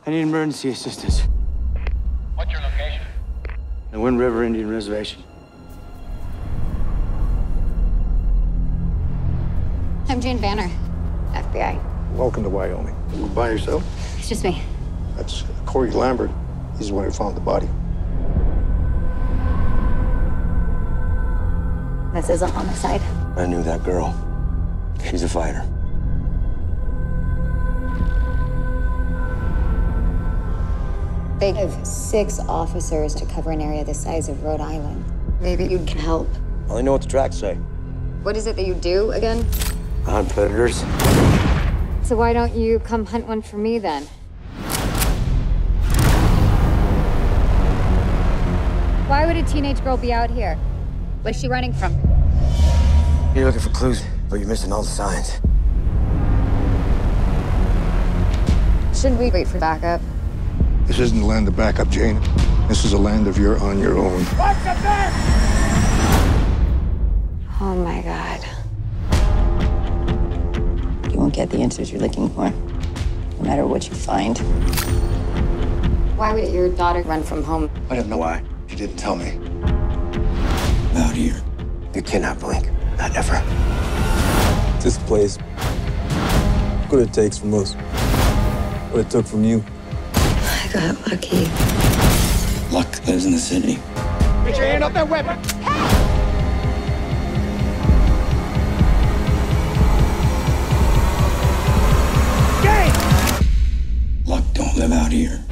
I need emergency assistance. What's your location? The Wind River Indian Reservation. I'm Jane Banner, FBI. Welcome to Wyoming. You by yourself? It's just me. That's Corey Lambert. He's the one who found the body. This is a homicide. I knew that girl. She's a fighter. They have 6 officers to cover an area the size of Rhode Island. Maybe you can help. I only know what the tracks say. What is it that you do again? I hunt predators. So why don't you come hunt one for me then? Why would a teenage girl be out here? What's she running from? You're looking for clues, but you're missing all the signs. Shouldn't we wait for backup? This isn't the land of backup, Jane. This is a land of you're on your own. Oh my God. You won't get the answers you're looking for, no matter what you find. Why would your daughter run from home? I don't know why. You didn't tell me. Out here. You cannot blink. Not ever. This place, what it takes from us, what it took from you. I got lucky. Luck lives in the city. Get your hand off that weapon! Luck don't live out here.